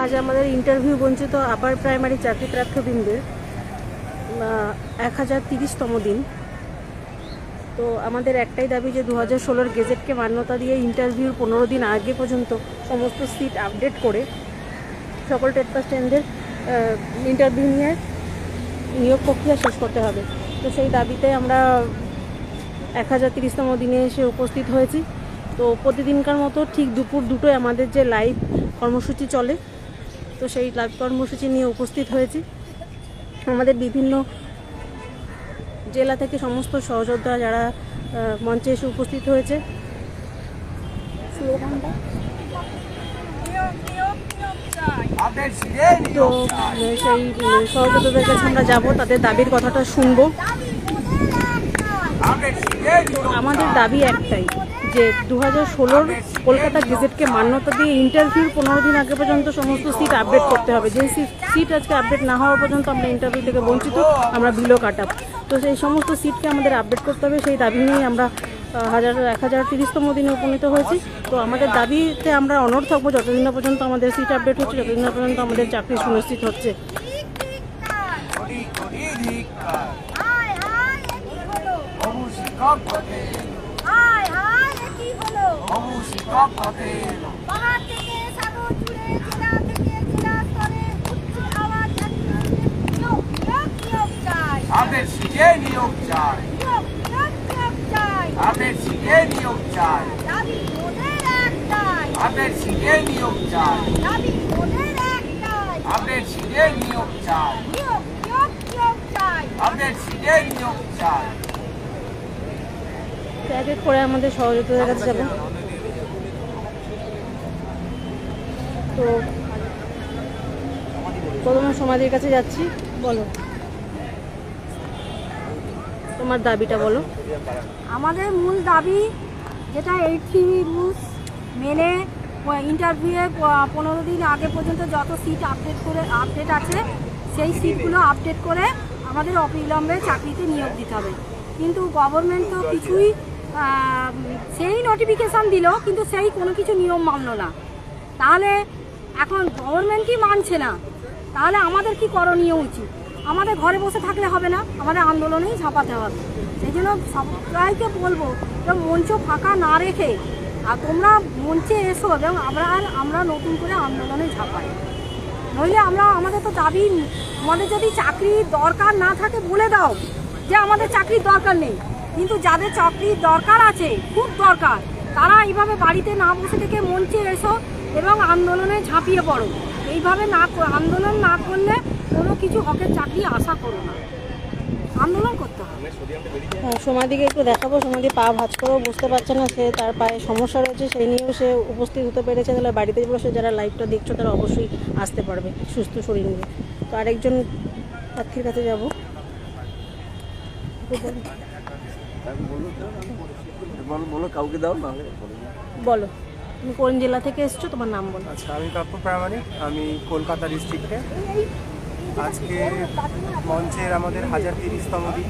আজ আমাদের ইন্টারভিউ বঞ্চিত আপার প্রাইমারি চাকরি প্রার্থীবৃন্দের 1030তম দিন। তো আমাদের একটাই দাবি যে 2016 গেজেটকে মান্যতা দিয়ে ইন্টারভিউর 15 দিন আগে পর্যন্ত সমস্ত সিট আপডেট করে সকল টেট পাস টেনদের ইন্টারভিউ নিয়ে নিয়োগ প্রক্রিয়া শেষ করতে হবে। তো সেই দাবিতে আমরা 1030তম দিনে এসে উপস্থিত হয়েছি। তো প্রতিদিনকার মতো ঠিক দুপুর 2টোয় আমাদের যে লাইভ কর্মসূচি চলে, তো সেই লাইভ কর্মসূচি নিয়ে উপস্থিত হয়েছি। আমাদের বিভিন্ন জেলা থেকে সমস্ত সহযোদ্ধা যারা মঞ্চে এসে উপস্থিত হয়েছে। তো সেই সহযোদ্ধাদের কাছে আমরা যাবো, তাদের দাবির কথাটা শুনবো। আমাদের দাবি একটাই যে 2016 কলকাতা গেজেটকে মান্যতা দিয়ে ইন্টারভিউ 15 দিন আগে পর্যন্ত সমস্ত সিট আপডেট করতে হবে। যে সিট আজকে আপডেট না হওয়া পর্যন্ত আমরা ইন্টারভিউ থেকে বঞ্চিত, আমরা বিলো কাটাব। তো সেই সমস্ত সিটকে আমাদের আপডেট করতে হবে, সেই দাবি নিয়েই আমরা 1030তম দিনে উপনীত হয়েছি। তো আমাদের দাবিতে আমরা অনড় থাকবো যতদিন না পর্যন্ত আমাদের সিট আপডেট হচ্ছে, যতদিন না পর্যন্ত আমাদের চাকরি সুনিশ্চিত হচ্ছে। এক এক করে আমাদের সহযোগিতার কাছে যাবো। তো প্রথমে সমাজের কাছে যাচ্ছি। বলো, তোমার দাবিটা বলো। আমাদের মূল দাবি যেটা 83 রুলস মেনে ইন্টারভিউয়ে 15 দিন আগে পর্যন্ত যত সিট আপডেট আছে সেই সিটগুলো আপডেট করে আমাদের অবিলম্বে চাকরিতে নিয়োগ দিতে হবে। কিন্তু গভর্নমেন্ট তো কিছুই সেই নোটিফিকেশান দিল, কিন্তু সেই কোনো কিছু নিয়ম মানলো না। তাহলে এখন গভর্নমেন্টই মানছে না, তাহলে আমাদের কি করণীয় উচিত? আমাদের ঘরে বসে থাকলে হবে না, আমাদের আন্দোলনেই ঝাঁপাতে হবে। সেই জন্য সবাইকে বলবো যে মঞ্চ ফাঁকা না রেখে আর তোমরা মঞ্চে এসো এবং আমরা নতুন করে আন্দোলনে ঝাঁপাই। নইলে আমাদের তো দাবি, আমাদের যদি চাকরির দরকার না থাকে বলে দাও যে আমাদের চাকরির দরকার নেই, কিন্তু যাদের চাকরির দরকার আছে, খুব দরকার, তারা এইভাবে বাড়িতে না বসে থেকে মঞ্চে এসো এবং আন্দোলনে ঝাঁপিয়ে পড়ো। এইভাবে আন্দোলন না করলে কোনো কিছু হকের চাকরি আশা করো না, আন্দোলন করতে হবে। হ্যাঁ, সমাধিকে একটু দেখাবো। সমাধি পা ভাঁজ করেও বুঝতে পারছে না, সে তার পায়ে সমস্যা রয়েছে, সেই নিয়েও সে উপস্থিত হতে পেরেছে। তাহলে বাড়িতে বসে যারা লাইভটা দেখছো তারা অবশ্যই আসতে পারবে সুস্থ শরীর নিয়ে। তো আরেকজন প্রার্থীর কাছে যাবো। বলো, তুমি কোন জেলা থেকে এসছো, তোমার নাম বলো। আচ্ছা, আমি আপার প্রাইমারি, আমি কলকাতা ডিস্ট্রিক্টে। আজকে মঞ্চের আমাদের 1030তম দিন।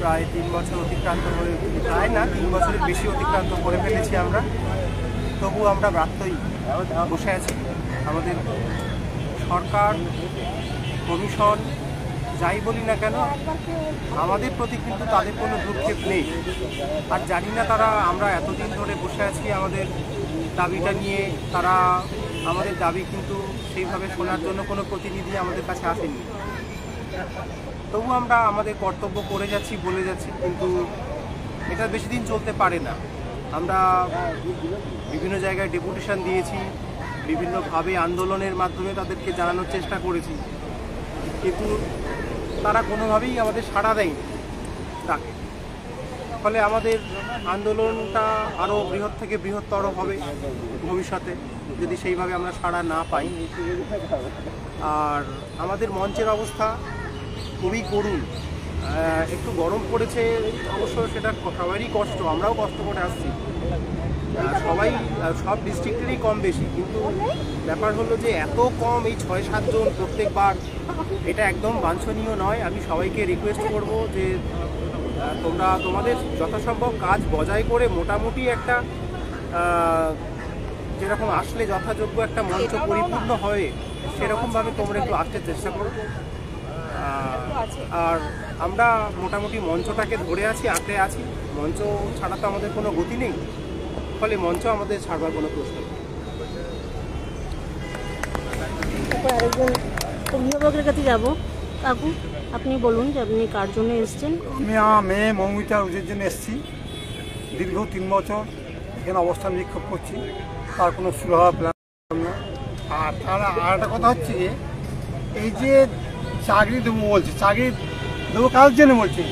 প্রায় 3 বছর অতিক্রান্ত করে, প্রায় না 3 বছরের বেশি অতিক্রান্ত করে ফেলেছি আমরা। তবু আমরা ব্রাত্যই বসে আছি। আমাদের সরকার, কমিশন যাই বলি না কেন, আমাদের প্রতি কিন্তু তাদের কোনো ভ্রুক্ষেপ নেই। আর জানি না তারা, আমরা এতদিন ধরে বসে আছি আমাদের দাবিটা নিয়ে, তারা আমাদের দাবি কিন্তু সেইভাবে শোনার জন্য কোনো প্রতিনিধি আমাদের কাছে আসেনি। তবু আমরা আমাদের কর্তব্য করে যাচ্ছি, বলে যাচ্ছি, কিন্তু এটা বেশি দিন চলতে পারে না। আমরা বিভিন্ন জায়গায় ডেপুটেশন দিয়েছি, বিভিন্নভাবে আন্দোলনের মাধ্যমে তাদেরকে জানানোর চেষ্টা করেছি, কিন্তু তারা কোনোভাবেই আমাদের সাড়া দেয়নি তাকে। ফলে আমাদের আন্দোলনটা আরও বৃহৎ থেকে বৃহত্তর হবে ভবিষ্যতে, যদি সেইভাবে আমরা সাড়া না পাই। আর আমাদের মঞ্চের অবস্থা খুবই করুণ। একটু গরম পড়েছে, অবশ্য সেটা সবারই কষ্ট, আমরাও কষ্ট করে আসছি। সবাই, সব ডিস্ট্রিক্টেরই কম বেশি, কিন্তু ব্যাপার হলো যে এত কম, এই 6-7 জন প্রত্যেকবার, এটা একদম বাঞ্ছনীয় নয়। আমি সবাইকে রিকোয়েস্ট করব যে তোমরা তোমাদের যথাসম্ভব কাজ বজায় করে মোটামুটি একটা যেরকম আসলে যথাযোগ্য একটা মঞ্চ পরিপূর্ণ হয় সেরকমভাবে তোমরা একটু আসতে চেষ্টা করো। আর আমরা মোটামুটি মঞ্চটাকে ধরে আছি, আঁকড়ে আছি। মঞ্চ ছাড়া তো আমাদের কোনো গতি নেই, ফলে মঞ্চ আমাদের ছাড়বার কোনো প্রশ্ন নেই। তারপর আরেকজন অভিভাবকের কাছে যাব। কাকু, আপনি বলুন যে আপনি কার জন্য এসেছেন? আমি আমার মেয়ে মৌমিতা রুজের জন্য এসেছি। দীর্ঘ 3 বছর এখানে অবস্থান বিক্ষোভ করছি, তার কোনো সুরাহা প্ল্যান না। আর তারা আর একটা কথা হচ্ছে যে এই যে চাকরি দেবো বলছে, চাকরি দেবো কার জন্য বলছে?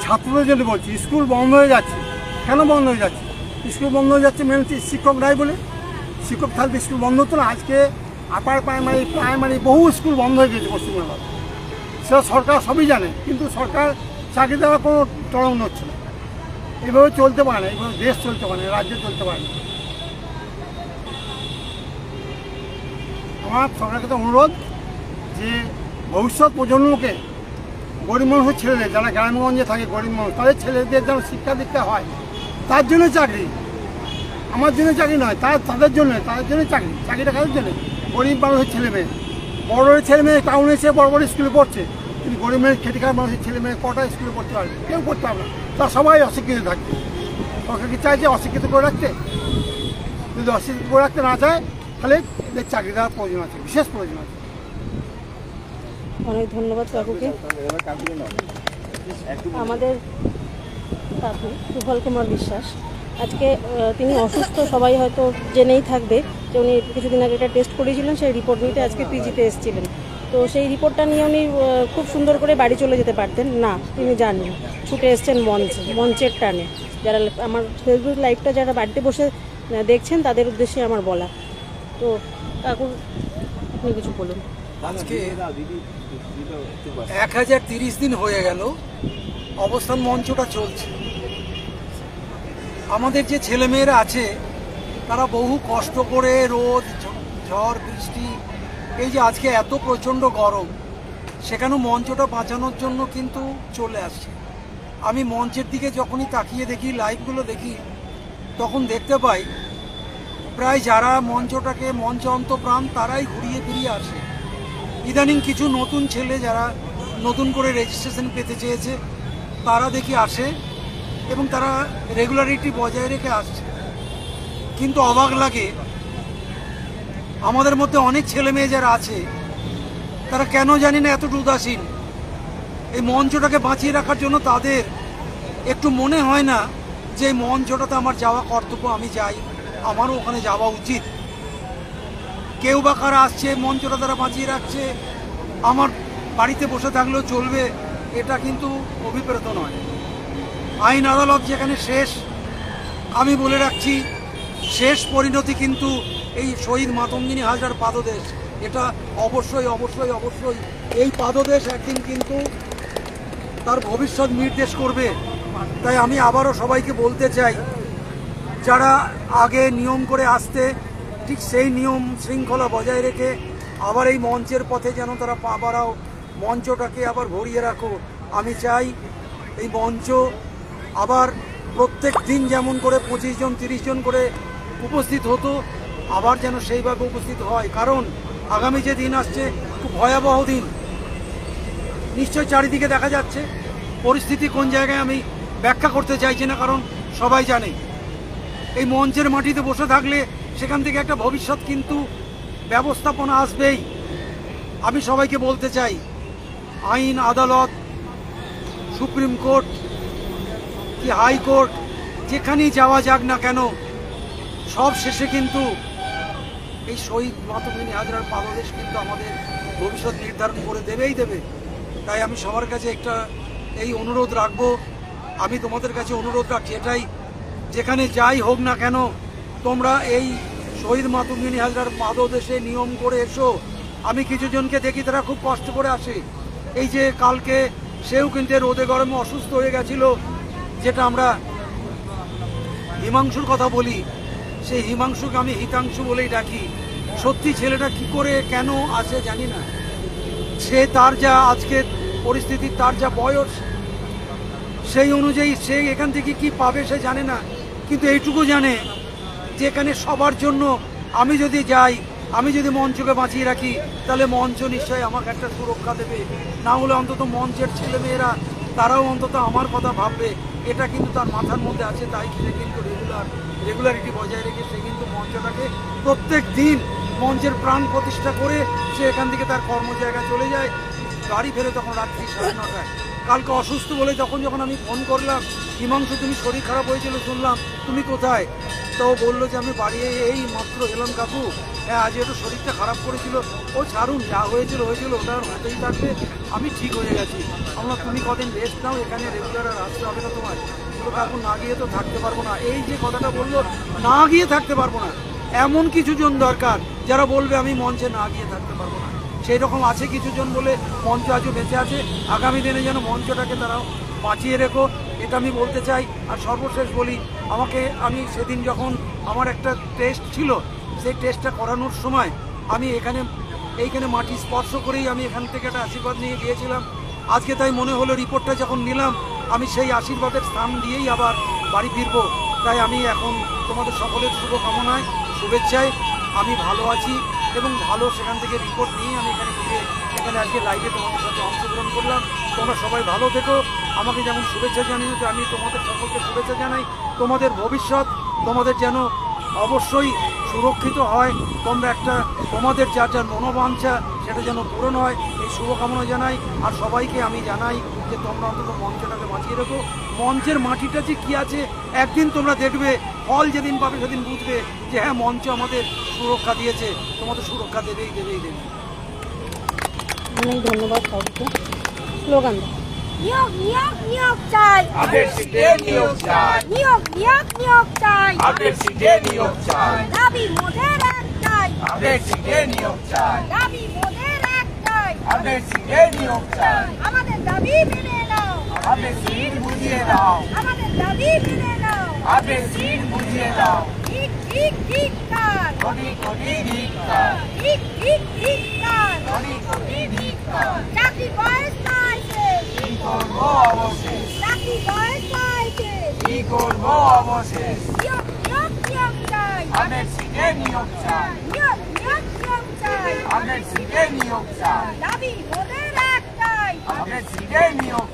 ছাত্রদের জন্য বলছি। স্কুল বন্ধ হয়ে যাচ্ছে, কেন বন্ধ হয়ে যাচ্ছে? স্কুল বন্ধ হয়ে যাচ্ছে মেন শিক্ষক নাই বলে। শিক্ষক থাকলে স্কুল বন্ধ হতো না? আজকে আপার প্রাইমারি বহু স্কুল বন্ধ হয়ে গেছে পশ্চিমবাংলায়, সেটা সরকার সবই জানে, কিন্তু সরকার চাকরি দেওয়ার কোনো তরঙ্গ হচ্ছে না। এইভাবে চলতে পারে না, এইভাবে দেশ চলতে পারে না, রাজ্য চলতে পারে না। আমার সরকারের কাছে অনুরোধ যে ভবিষ্যৎ প্রজন্মকে, গরিব মানুষের ছেলেদের, যারা গ্রামগঞ্জে থাকে গরিব মানুষ, তাদের ছেলেদের যেন শিক্ষা দীক্ষা হয়, তার জন্য চাকরি। আমার জন্য চাকরি নয়, তাদের জন্য চাকরি। চাকরিটা কাদের জন্য? গরিব মানুষের ছেলে মেয়ে। বড় ছেলে মেয়ে টাউনে এসে বড় বড় স্কুলে পড়ছে, কিন্তু গরিব মেয়ে খেটে খাওয়া মানুষের ছেলে মেয়ে কটা স্কুলে পড়তে পারবে? কেউ পড়তে পারবে না। তারা সবাই অশিক্ষিত থাকবে। সরকার কি চাইছে অশিক্ষিত করে রাখতে? যদি অশিক্ষিত করে রাখতে না চায়, তাহলে এদের চাকরি দেওয়ার প্রয়োজন আছে, বিশেষ প্রয়োজন আছে। অনেক ধন্যবাদ কাকুকে। আমাদের কাকু সুফল কুমার বিশ্বাস, আজকে তিনি অসুস্থ, সবাই হয়তো জেনেই থাকবে যে উনি কিছুদিন আগে একটা টেস্ট করেছিলেন, সেই রিপোর্ট নিতে আজকে পিজিতে এসেছিলেন। তো সেই রিপোর্টটা নিয়ে উনি খুব সুন্দর করে বাড়ি চলে যেতে পারতেন না, তিনি জানেন, ছুটে এসছেন মঞ্চের টানে। যারা আমার ফেসবুক লাইভটা যারা বাড়িতে বসে দেখছেন তাদের উদ্দেশ্যে আমার বলা। তো কাকু, আপনি কিছু বলুন। আজকে 1030 দিন হয়ে গেল অবস্থান মঞ্চটা চলছে। আমাদের যে ছেলেমেয়েরা আছে তারা বহু কষ্ট করে, রোদ ঝড় বৃষ্টি, এই যে আজকে এত প্রচণ্ড গরম, সেখানেও মঞ্চটা বাঁচানোর জন্য কিন্তু চলে আসছে। আমি মঞ্চের দিকে যখনই তাকিয়ে দেখি, লাইভগুলো দেখি, তখন দেখতে পাই প্রায় যারা মঞ্চটাকে মঞ্চ অন্তপ্রাণ তারাই ঘুরিয়ে ফিরিয়ে আসে। ইদানিং কিছু নতুন ছেলে যারা নতুন করে রেজিস্ট্রেশন পেতে চেয়েছে তারা দেখি আসে এবং তারা রেগুলারিটি বজায় রেখে আসছে। কিন্তু অবাক লাগে, আমাদের মধ্যে অনেক ছেলে মেয়ে যারা আছে তারা কেন জানি না এতটুকু উদাসীন। এই মঞ্চটাকে বাঁচিয়ে রাখার জন্য তাদের একটু মনে হয় না যে এই মঞ্চটাতে আমার যাওয়া কর্তব্য, আমি যাই, আমারও ওখানে যাওয়া উচিত। কেউ বা কারা আসছে, মঞ্চটা তারা বাঁচিয়ে রাখছে, আমার বাড়িতে বসে থাকলেও চলবে, এটা কিন্তু অভিপ্রেত নয়। আইন আদালত যেখানে শেষ, আমি বলে রাখছি শেষ পরিণতি কিন্তু এই শহীদ মাতঙ্গিনী হাজরার পাদদেশ। এটা অবশ্যই অবশ্যই অবশ্যই এই পাদদেশ একদিন কিন্তু তার ভবিষ্যৎ নির্দেশ করবে। তাই আমি আবারও সবাইকে বলতে চাই, যারা আগে নিয়ম করে আসতে, ঠিক সেই নিয়ম শৃঙ্খলা বজায় রেখে আবার এই মঞ্চের পথে যেন তারা পা বাড়াও, মঞ্চটাকে আবার ভরিয়ে রাখো। আমি চাই এই মঞ্চ আবার প্রত্যেক দিন যেমন করে 25 জন 30 জন করে উপস্থিত হতো, আবার যেন সেইভাবে উপস্থিত হয়। কারণ আগামী যে দিন আসছে খুব ভয়াবহ দিন, নিশ্চয় চারিদিকে দেখা যাচ্ছে পরিস্থিতি কোন জায়গায়, আমি ব্যাখ্যা করতে চাইছি না, কারণ সবাই জানে। এই মঞ্চের মাটিতে বসে থাকলে সেখান থেকে একটা ভবিষ্যৎ কিন্তু ব্যবস্থাপনা আসবেই। আমি সবাইকে বলতে চাই, আইন আদালত, সুপ্রিম কোর্ট কি হাইকোর্ট, যেখানেই যাওয়া যাক না কেন, সব শেষে কিন্তু এই শহীদ মাতঙ্গিনী হাজরার পাদদেশ কিন্তু আমাদের ভবিষ্যৎ নির্ধারণ করে দেবে। তাই আমি সবার কাছে একটা এই অনুরোধ রাখবো, আমি তোমাদের কাছে অনুরোধ রাখছি এটাই, যেখানে যাই হোক না কেন তোমরা এই শহীদ মাতঙ্গিনী হাজরার পাদদেশে নিয়ম করে এসো। আমি কিছু জনকে দেখি তারা খুব কষ্ট করে আসে। এই যে কালকে সেও কিন্তু রোদে গরমে অসুস্থ হয়ে গেছিল, যেটা আমরা হিমাংশুর কথা বলি, সেই হিমাংশুকে আমি হিতাংশু বলেই ডাকি। সত্যি ছেলেটা কি করে কেন আসে জানি না, সে তার যা আজকে পরিস্থিতি, তার যা বয়স, সেই অনুযায়ী সে এখান থেকে কি পাবে সে জানে না, কিন্তু এইটুকু জানে যেখানে সবার জন্য আমি যদি যাই, আমি যদি মঞ্চকে বাঁচিয়ে রাখি, তাহলে মঞ্চ নিশ্চয়ই আমাকে একটা সুরক্ষা দেবে। না হলে অন্তত মঞ্চের ছেলেমেয়েরা তারাও অন্তত আমার কথা ভাববে। এটা কিন্তু তার মাথার মধ্যে আছে, তাই সে কিন্তু রেগুলারিটি বজায় রেখে সে কিন্তু মঞ্চটাকে প্রত্যেক দিন মঞ্চের প্রাণ প্রতিষ্ঠা করে সে এখান থেকে তার কর্মজায়গায় চলে যায়, বাড়ি ফেরে তখন রাত্রি 9:30। কালকে অসুস্থ বলে যখন আমি ফোন করলাম, হিমাংশু তুমি শরীর খারাপ হয়েছিল শুনলাম, তুমি কোথায়? তো ও বললো যে আমি বাড়ি এই মাত্র এলাম কাকু, হ্যাঁ আজ একটু শরীরটা খারাপ করেছিল। ও ছাড়ুন, যা হয়েছিল ওটা আর হতেই থাকবে, আমি ঠিক হয়ে গেছি। আমরা তুমি কদিন রেস্ট নাও, এখানে রেগুলার আর আসতে হবে না তোমার। তো কাকু না গিয়ে তো থাকতে পারবো না। এই যে কথাটা বললো, না গিয়ে থাকতে পারবো না, এমন কিছু জন দরকার যারা বলবে আমি মঞ্চে না গিয়ে থাকতে পারবো না। সেই রকম আছে কিছু জন বলে মঞ্চ আজও বেঁচে আছে। আগামী দিনে যেন মঞ্চটাকে তারা বাঁচিয়ে রেখো, এটা আমি বলতে চাই। আর সর্বশেষ বলি, আমি সেদিন যখন আমার একটা টেস্ট ছিল, সেই টেস্টটা করানোর সময় আমি এইখানে মাটি স্পর্শ করেই আমি এখান থেকে একটা আশীর্বাদ নিয়ে গিয়েছিলাম। আজকে তাই মনে হলো রিপোর্টটা যখন নিলাম, আমি সেই আশীর্বাদের স্থান দিয়েই আবার বাড়ি ফিরবো। তাই আমি এখন তোমাদের সকলের শুভকামনায়, শুভেচ্ছায় আমি ভালো আছি এবং ভালো সেখান থেকে রিপোর্ট নিয়ে আমি এখানে আজকে লাইভে তোমাদের সাথে অংশগ্রহণ করলাম। তোমরা সবাই ভালো থেকো। আমাকে যেমন শুভেচ্ছা জানিয়েছো, আমি তোমাদের সকলকে শুভেচ্ছা জানাই। তোমাদের ভবিষ্যৎ তোমাদের যেন অবশ্যই সুরক্ষিত হয়, তোমাদের যা মনোবাঞ্ছা সেটা যেন পূরণ হয়, এই শুভকামনা জানাই। আর সবাইকে আমি জানাই যে তোমরা অন্তত মঞ্চটাকে বাঁচিয়ে রেখো। মঞ্চের মাটিটা যে কী আছে, একদিন তোমরা দেখবে, ফল যেদিন পাবে সেদিন বুঝবে যে হ্যাঁ মঞ্চ আমাদের সুরক্ষা দিয়েছে। তোমাদের সুরক্ষা দেবেই। অনেক ধন্যবাদ সবাইকে। স্লোগান দাও। নিয়োগ নিয়োগ নিয়োগ চাই, আপডেট সিটে নিয়োগ চাই, নিয়োগ নিয়োগ নিয়োগ চাই, আপডেট সিটে নিয়োগ চাই, দাবি মোদের একটাই, আপডেট সিটে নিয়োগ চাই, দাবি মোদের একটাই, আপডেট সিটে নিয়োগ চাই, আমাদের দাবি মেনে নাও, আপডেট সিট বুঝিয়ে দাও, আমাদের দাবি মেনে নাও, আপডেট সিট বুঝিয়ে দাও, ঠিক ঠিক ঠিক কার, কোটি কোটি ধিক্কার, ঠিক ঠিক ঠিক কার, কোটি কোটি ধিক্কার, চাকরি বয়স পাইছে, কি করবো অবশেষ, চাকরি বয়স পাইছে, কি করবো অবশেষ, নিয়োগ নিয়োগ নিয়োগ চাই, আপডেট সিটে নিয়োগ চাই, নিয়োগ নিয়োগ নিয়োগ চাই, আপডেট সিটে নিয়োগ চাই, দাবি মোদের একটাই, আপডেট সিটে নিয়োগ